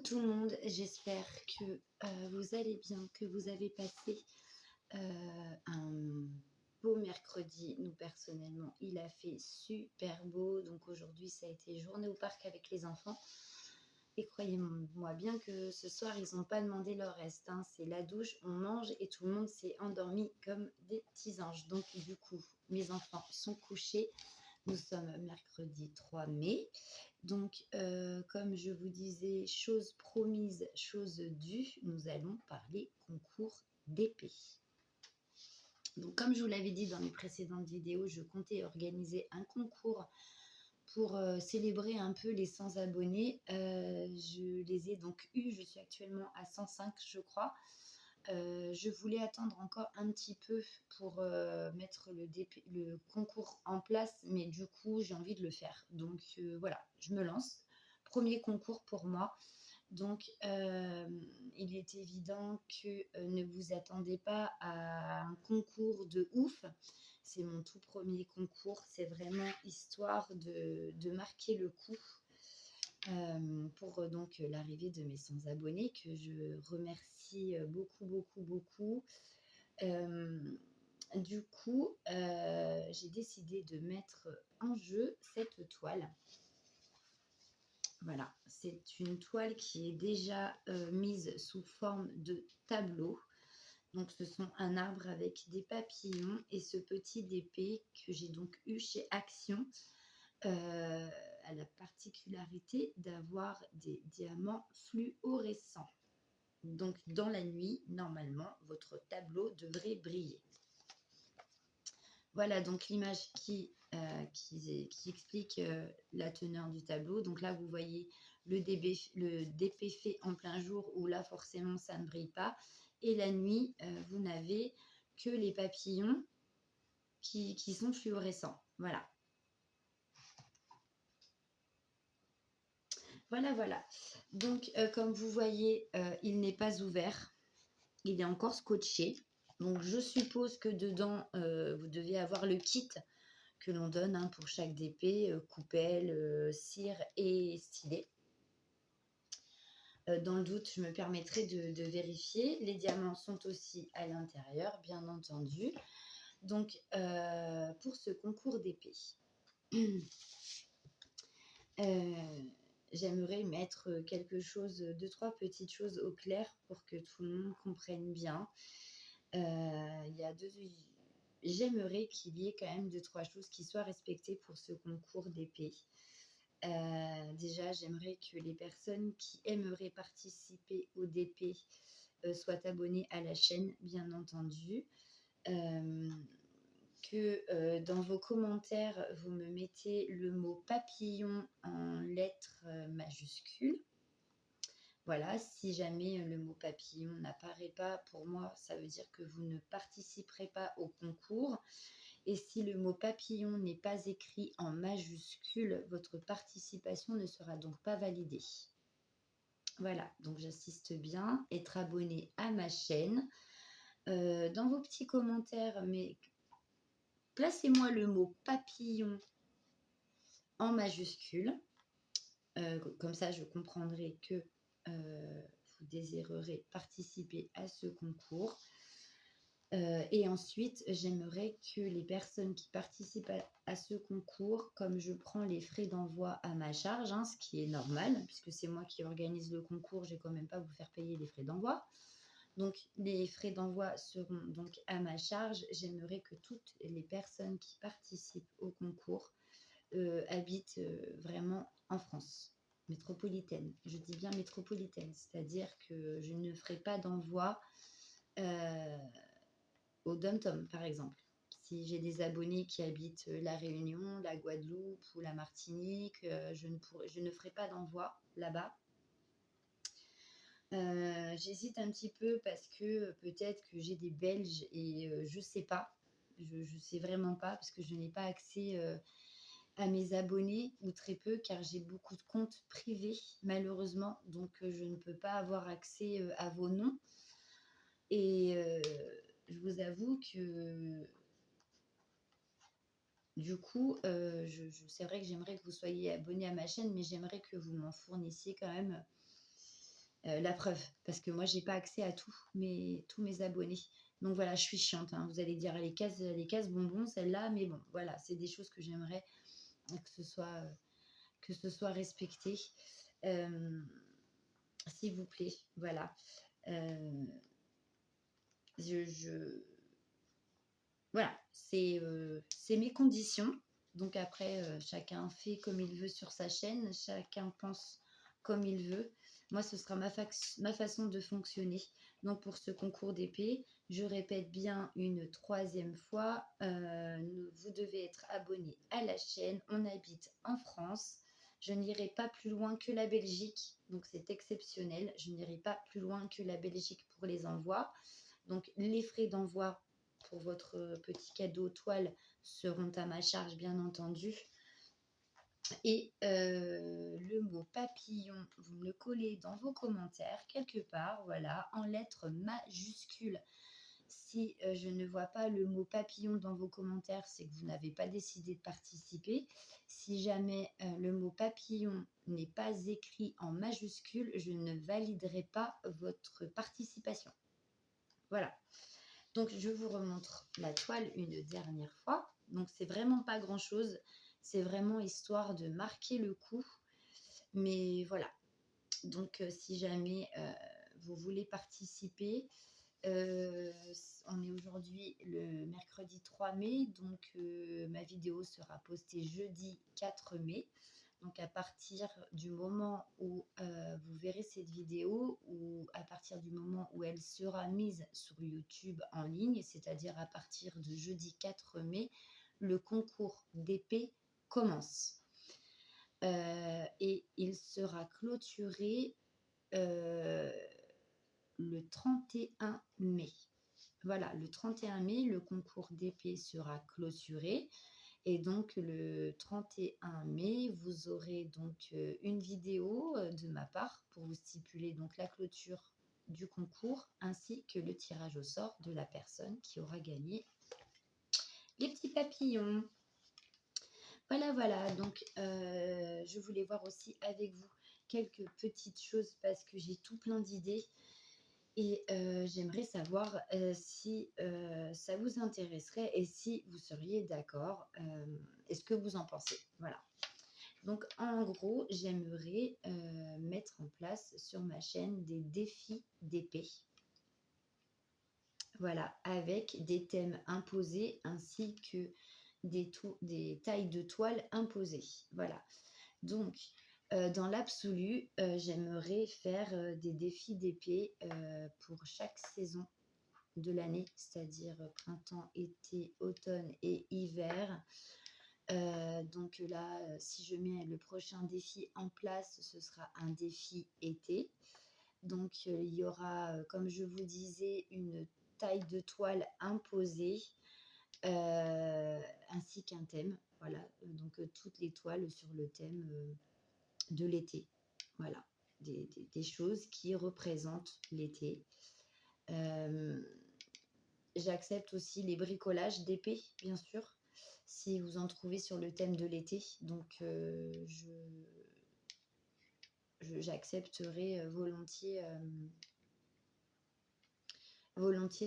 tout le monde, j'espère que vous allez bien, que vous avez passé un beau mercredi. Nous, personnellement, il a fait super beau. Donc aujourd'hui, ça a été journée au parc avec les enfants. Et croyez-moi bien que ce soir, ils n'ont pas demandé leur reste, hein. C'est la douche, on mange et tout le monde s'est endormi comme des petits anges. Donc du coup, mes enfants sont couchés. Nous sommes mercredi 3 mai. Donc, comme je vous disais, chose promise, chose due, nous allons parler concours d'épée. Donc, comme je vous l'avais dit dans mes précédentes vidéos, je comptais organiser un concours pour célébrer un peu les 100 abonnés. Je les ai donc eus, je suis actuellement à 105, je crois. Je voulais attendre encore un petit peu pour mettre le concours en place, mais du coup, j'ai envie de le faire. Donc voilà, je me lance. Premier concours pour moi. Donc, il est évident que ne vous attendez pas à un concours de ouf. C'est mon tout premier concours. C'est vraiment histoire de marquer le coup pour donc l'arrivée de mes 100 abonnés que je remercie beaucoup, beaucoup, beaucoup. Du coup, j'ai décidé de mettre en jeu cette toile. Voilà, c'est une toile qui est déjà mise sous forme de tableau. Donc, ce sont un arbre avec des papillons et ce petit d'épée que j'ai donc eu chez Action a la particularité d'avoir des diamants fluorescents. Donc, dans la nuit, normalement, votre tableau devrait briller. Voilà donc l'image qui explique la teneur du tableau. Donc là, vous voyez le DP fait en plein jour où là, forcément, ça ne brille pas. Et la nuit, vous n'avez que les papillons qui sont fluorescents. Voilà. Voilà. Donc, comme vous voyez, il n'est pas ouvert. Il est encore scotché. Donc, je suppose que dedans, vous devez avoir le kit que l'on donne pour chaque DP, coupelle, cire et stylet. Dans le doute, je me permettrai de vérifier. Les diamants sont aussi à l'intérieur, bien entendu. Donc, pour ce concours d'épée, j'aimerais mettre quelque chose, deux, trois petites choses au clair pour que tout le monde comprenne bien. J'aimerais qu'il y ait quand même deux, trois choses qui soient respectées pour ce concours d'épée. Déjà, j'aimerais que les personnes qui aimeraient participer au DP soient abonnées à la chaîne, bien entendu. Que dans vos commentaires, vous me mettez le mot papillon en lettres majuscules. Voilà, si jamais le mot papillon n'apparaît pas, pour moi, ça veut dire que vous ne participerez pas au concours. Et si le mot papillon n'est pas écrit en majuscule, votre participation ne sera donc pas validée. Voilà, donc j'insiste bien, être abonné à ma chaîne. Dans vos petits commentaires, mais placez-moi le mot papillon en majuscule. Comme ça, je comprendrai que vous désirerez participer à ce concours. Et ensuite, j'aimerais que les personnes qui participent à ce concours, comme je prends les frais d'envoi à ma charge, ce qui est normal, puisque c'est moi qui organise le concours, je n'ai quand même pas à vous faire payer les frais d'envoi. Donc, les frais d'envoi seront donc à ma charge. J'aimerais que toutes les personnes qui participent au concours habitent vraiment en France métropolitaine. Je dis bien métropolitaine, c'est-à-dire que je ne ferai pas d'envoi au Dom-Tom, par exemple. Si j'ai des abonnés qui habitent la Réunion, la Guadeloupe ou la Martinique, je ne ferai pas d'envoi là-bas. J'hésite un petit peu parce que peut-être que j'ai des Belges et je sais pas. Je sais vraiment pas parce que je n'ai pas accès à mes abonnés ou très peu car j'ai beaucoup de comptes privés malheureusement. Donc je ne peux pas avoir accès à vos noms. Et je vous avoue que du coup, c'est vrai que j'aimerais que vous soyez abonné à ma chaîne, mais j'aimerais que vous m'en fournissiez quand même La preuve, parce que moi, j'ai pas accès à tous mes abonnés. Donc voilà, je suis chiante, hein. Vous allez dire les cases bonbons, celle-là, mais bon, voilà, c'est des choses que j'aimerais que ce soit respecté. S'il vous plaît, voilà. Euh, je voilà, c'est mes conditions. Donc après, chacun fait comme il veut sur sa chaîne, chacun pense comme il veut. Moi, ce sera ma façon de fonctionner. Donc pour ce concours d'épée, je répète bien une troisième fois, vous devez être abonné à la chaîne. On habite en France. Je n'irai pas plus loin que la Belgique, donc c'est exceptionnel. Je n'irai pas plus loin que la Belgique pour les envois. Donc les frais d'envoi pour votre petit cadeau toile seront à ma charge, bien entendu. Et le mot papillon, vous me le collez dans vos commentaires, quelque part, voilà, en lettres majuscules. Si je ne vois pas le mot papillon dans vos commentaires, c'est que vous n'avez pas décidé de participer. Si jamais le mot papillon n'est pas écrit en majuscule, je ne validerai pas votre participation. Voilà. Donc, je vous remontre la toile une dernière fois. Donc, c'est vraiment pas grand-chose. C'est vraiment histoire de marquer le coup. Mais voilà. Donc, si jamais vous voulez participer, on est aujourd'hui le mercredi 3 mai. Donc, ma vidéo sera postée jeudi 4 mai. Donc à partir du moment où vous verrez cette vidéo ou à partir du moment où elle sera mise sur YouTube en ligne, c'est-à-dire à partir de jeudi 4 mai, le concours d'épée commence. Et il sera clôturé le 31 mai. Voilà, le 31 mai, le concours d'épée sera clôturé. Et donc, le 31 mai, vous aurez donc une vidéo de ma part pour vous stipuler donc la clôture du concours ainsi que le tirage au sort de la personne qui aura gagné les petits papillons. Voilà, voilà. Donc, je voulais voir aussi avec vous quelques petites choses parce que j'ai tout plein d'idées. Et j'aimerais savoir si ça vous intéresserait et si vous seriez d'accord. Est-ce que vous en pensez? Voilà. Donc, en gros, j'aimerais mettre en place sur ma chaîne des défis d'épée. Voilà, avec des thèmes imposés ainsi que des tailles de toile imposées. Voilà. Donc, dans l'absolu, j'aimerais faire des défis d'épée pour chaque saison de l'année, c'est-à-dire printemps, été, automne et hiver. Donc là, si je mets le prochain défi en place, ce sera un défi été. Donc il y aura, comme je vous disais, une taille de toile imposée ainsi qu'un thème. Voilà, donc toutes les toiles sur le thème de l'été. Voilà, des choses qui représentent l'été. J'accepte aussi les bricolages d'épée, bien sûr, si vous en trouvez sur le thème de l'été. Donc, j'accepterai volontiers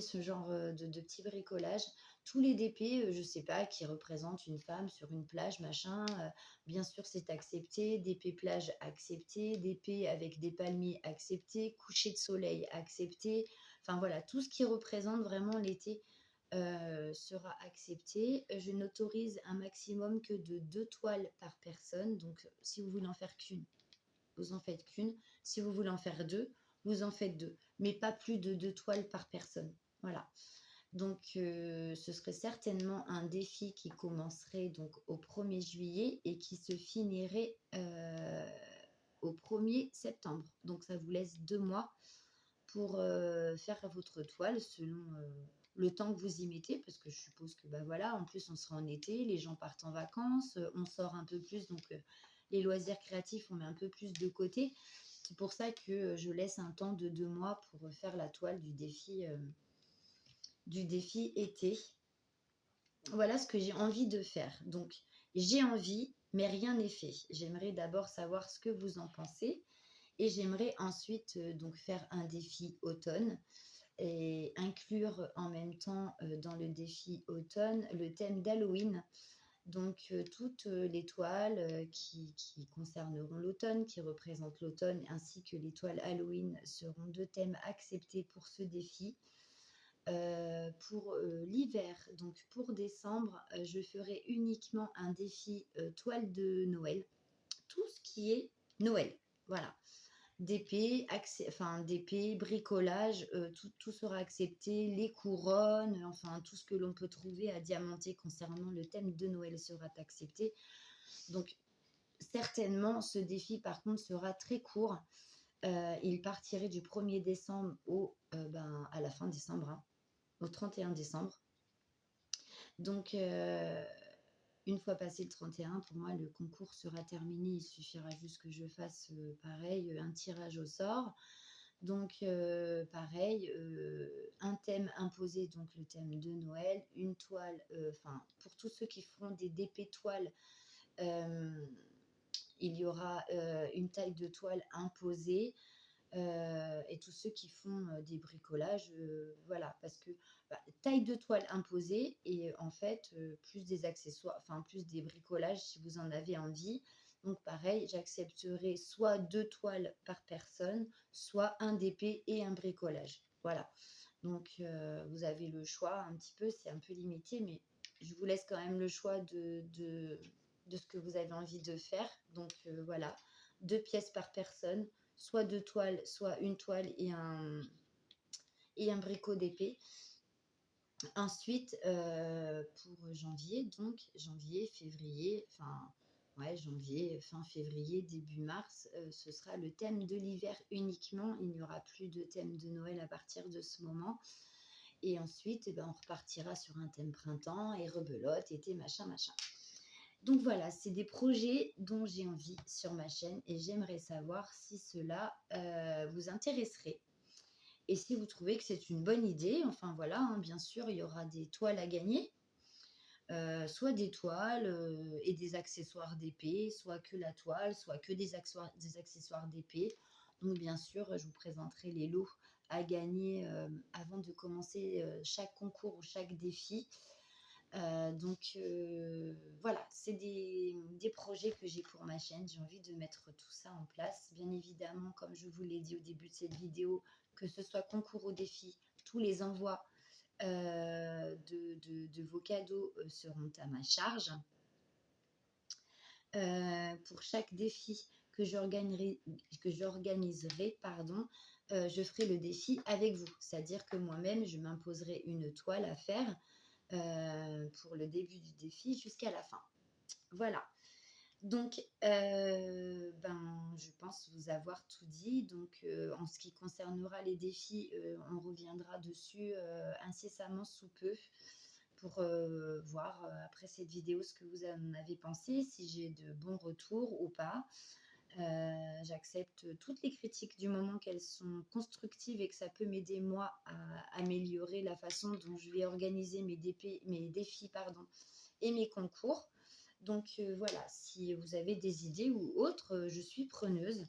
ce genre de petits bricolages. Tous les DP, je ne sais pas, qui représentent une femme sur une plage, machin, bien sûr, c'est accepté. DP plage, accepté. DP avec des palmiers, accepté. Coucher de soleil, accepté. Enfin voilà, tout ce qui représente vraiment l'été sera accepté. Je n'autorise un maximum que de 2 toiles par personne. Donc, si vous voulez en faire qu'une, vous en faites qu'une. Si vous voulez en faire 2, vous en faites 2. Mais pas plus de 2 toiles par personne. Voilà. Donc, ce serait certainement un défi qui commencerait donc au 1er juillet et qui se finirait au 1er septembre. Donc, ça vous laisse 2 mois pour faire votre toile selon le temps que vous y mettez, parce que je suppose que bah voilà, en plus on sera en été, les gens partent en vacances, on sort un peu plus, donc les loisirs créatifs on met un peu plus de côté. C'est pour ça que je laisse un temps de 2 mois pour faire la toile du défi été. Voilà ce que j'ai envie de faire. Donc j'ai envie, mais rien n'est fait. J'aimerais d'abord savoir ce que vous en pensez. Et j'aimerais ensuite donc faire un défi automne et inclure en même temps dans le défi automne le thème d'Halloween. Donc, toutes les toiles qui concerneront l'automne, qui représentent l'automne, ainsi que les toiles Halloween seront deux thèmes acceptés pour ce défi. Pour l'hiver, donc pour décembre, je ferai uniquement un défi toile de Noël. Tout ce qui est Noël, voilà. D'épée, bricolage, tout sera accepté, les couronnes, enfin tout ce que l'on peut trouver à diamanter concernant le thème de Noël sera accepté. Donc certainement, ce défi par contre sera très court. Il partirait du 1er décembre à la fin décembre, hein, au 31 décembre. Donc une fois passé le 31, pour moi, le concours sera terminé. Il suffira juste que je fasse pareil, un tirage au sort. Donc, pareil, un thème imposé, donc le thème de Noël, une toile, pour tous ceux qui feront des DP toiles, il y aura une taille de toile imposée. Et tous ceux qui font des bricolages, voilà, parce que taille de toile imposée et en fait, plus des accessoires, enfin plus des bricolages si vous en avez envie. Donc pareil, j'accepterai soit 2 toiles par personne, soit un DP et un bricolage. Voilà. Donc vous avez le choix un petit peu, c'est un peu limité, mais je vous laisse quand même le choix de ce que vous avez envie de faire. Donc voilà, 2 pièces par personne, soit 2 toiles, soit une toile et un bricot d'épée. Ensuite, pour janvier, donc janvier, février, janvier, fin février, début mars, ce sera le thème de l'hiver uniquement. Il n'y aura plus de thème de Noël à partir de ce moment. Et ensuite, on repartira sur un thème printemps et rebelote, été, machin. Donc voilà, c'est des projets dont j'ai envie sur ma chaîne et j'aimerais savoir si cela vous intéresserait. Et si vous trouvez que c'est une bonne idée, enfin voilà, hein, bien sûr, il y aura des toiles à gagner, soit des toiles et des accessoires d'épée, soit que la toile, soit que des accessoires d'épée. Donc bien sûr, je vous présenterai les lots à gagner avant de commencer chaque concours ou chaque défi. Voilà, c'est des projets que j'ai pour ma chaîne. J'ai envie de mettre tout ça en place. Bien évidemment, comme je vous l'ai dit au début de cette vidéo, que ce soit concours ou défi, tous les envois de vos cadeaux seront à ma charge. Pour chaque défi que j'organiserai, je ferai le défi avec vous. C'est-à-dire que moi-même, je m'imposerai une toile à faire pour le début du défi jusqu'à la fin. Voilà. Donc, je pense vous avoir tout dit. Donc, en ce qui concernera les défis, on reviendra dessus incessamment sous peu pour voir après cette vidéo ce que vous en avez pensé, si j'ai de bons retours ou pas. J'accepte toutes les critiques du moment qu'elles sont constructives et que ça peut m'aider moi à améliorer la façon dont je vais organiser mes défis et mes concours. Donc voilà, si vous avez des idées ou autres, je suis preneuse.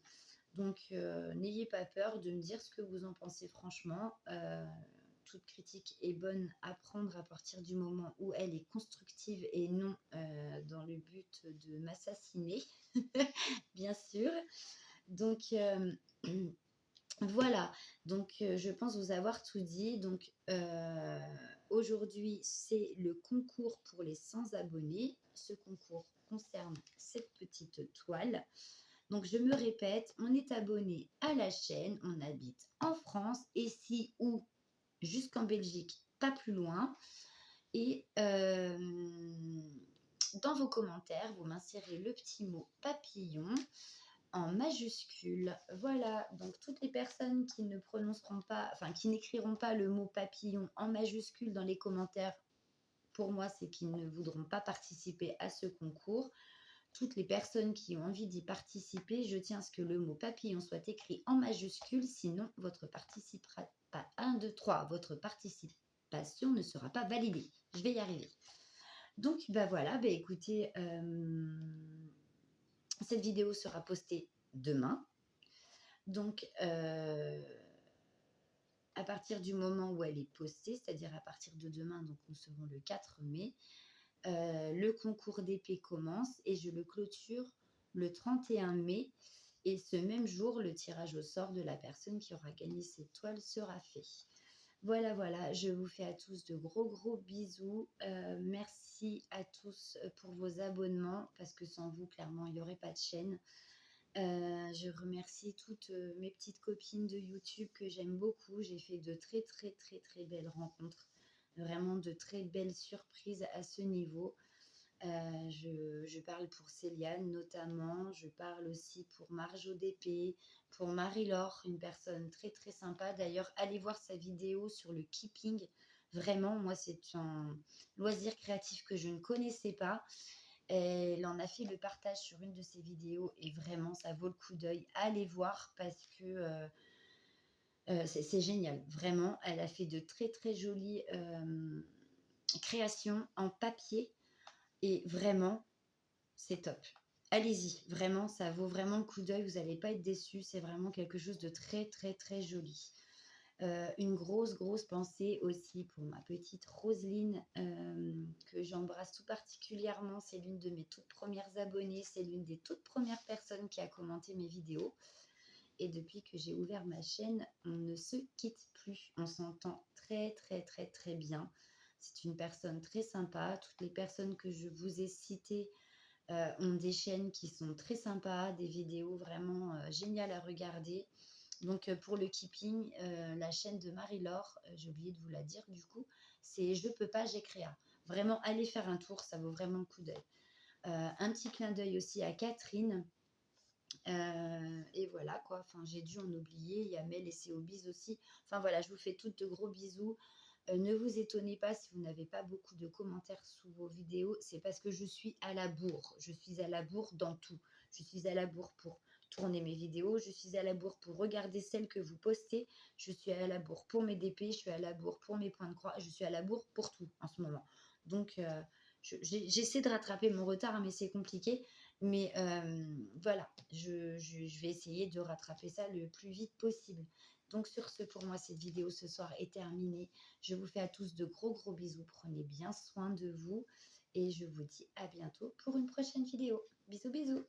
Donc n'ayez pas peur de me dire ce que vous en pensez franchement. Toute critique est bonne à prendre à partir du moment où elle est constructive et non dans le but de m'assassiner, bien sûr. Donc voilà, donc je pense vous avoir tout dit. Donc aujourd'hui, c'est le concours pour les 100 abonnés. Ce concours concerne cette petite toile. Donc je me répète, on est abonné à la chaîne, on habite en France, ici ou jusqu'en Belgique, pas plus loin. Et dans vos commentaires, vous m'insérez le petit mot papillon en majuscule. Voilà, donc toutes les personnes qui ne prononceront pas, qui n'écriront pas le mot papillon en majuscule dans les commentaires, pour moi, c'est qu'ils ne voudront pas participer à ce concours. Toutes les personnes qui ont envie d'y participer, je tiens à ce que le mot papillon soit écrit en majuscule, sinon votre participation ne sera pas validée. Je vais y arriver. Donc, voilà, écoutez, cette vidéo sera postée demain. Donc, à partir du moment où elle est postée, c'est-à-dire à partir de demain, donc nous serons le 4 mai, le concours d'épée commence et je le clôture le 31 mai. Et ce même jour, le tirage au sort de la personne qui aura gagné cette toile sera fait. Voilà, voilà, je vous fais à tous de gros, gros bisous. Merci à tous pour vos abonnements, parce que sans vous, clairement, il n'y aurait pas de chaîne. Je remercie toutes mes petites copines de YouTube que j'aime beaucoup. J'ai fait de très, très, très, très belles rencontres. Vraiment de très belles surprises à ce niveau. Je parle pour Céliane notamment, je parle aussi pour Marjo DP, pour Marie-Laure, une personne très très sympa. D'ailleurs, allez voir sa vidéo sur le keeping. Vraiment, moi, c'est un loisir créatif que je ne connaissais pas. Elle en a fait le partage sur une de ses vidéos et vraiment, ça vaut le coup d'œil. Allez voir parce que c'est génial. Vraiment, elle a fait de très très jolies créations en papier et vraiment, c'est top. Allez-y, vraiment, ça vaut vraiment le coup d'œil, vous n'allez pas être déçus, c'est vraiment quelque chose de très, très, très joli. Une grosse, grosse pensée aussi pour ma petite Roselyne, que j'embrasse tout particulièrement. C'est l'une de mes toutes premières abonnées, c'est l'une des toutes premières personnes qui a commenté mes vidéos. Et depuis que j'ai ouvert ma chaîne, on ne se quitte plus. On s'entend très, très, très, très bien. C'est une personne très sympa. Toutes les personnes que je vous ai citées ont des chaînes qui sont très sympas, des vidéos vraiment géniales à regarder. Donc pour le keeping, la chaîne de Marie-Laure, j'ai oublié de vous la dire du coup, c'est Je peux pas, j'ai créa. Vraiment, allez faire un tour, ça vaut vraiment le coup d'œil. Un petit clin d'œil aussi à Catherine. Et voilà quoi, enfin, j'ai dû en oublier. Il y a Mel et Céobise aussi. Enfin voilà, je vous fais toutes de gros bisous. Ne vous étonnez pas si vous n'avez pas beaucoup de commentaires sous vos vidéos, c'est parce que je suis à la bourre. Je suis à la bourre dans tout. Je suis à la bourre pour tourner mes vidéos, je suis à la bourre pour regarder celles que vous postez, je suis à la bourre pour mes DP, je suis à la bourre pour mes points de croix, je suis à la bourre pour tout en ce moment. Donc, j'essaie de rattraper mon retard, mais c'est compliqué. Mais voilà, je vais essayer de rattraper ça le plus vite possible. Donc sur ce, pour moi, cette vidéo ce soir est terminée. Je vous fais à tous de gros gros bisous. Prenez bien soin de vous et je vous dis à bientôt pour une prochaine vidéo. Bisous bisous.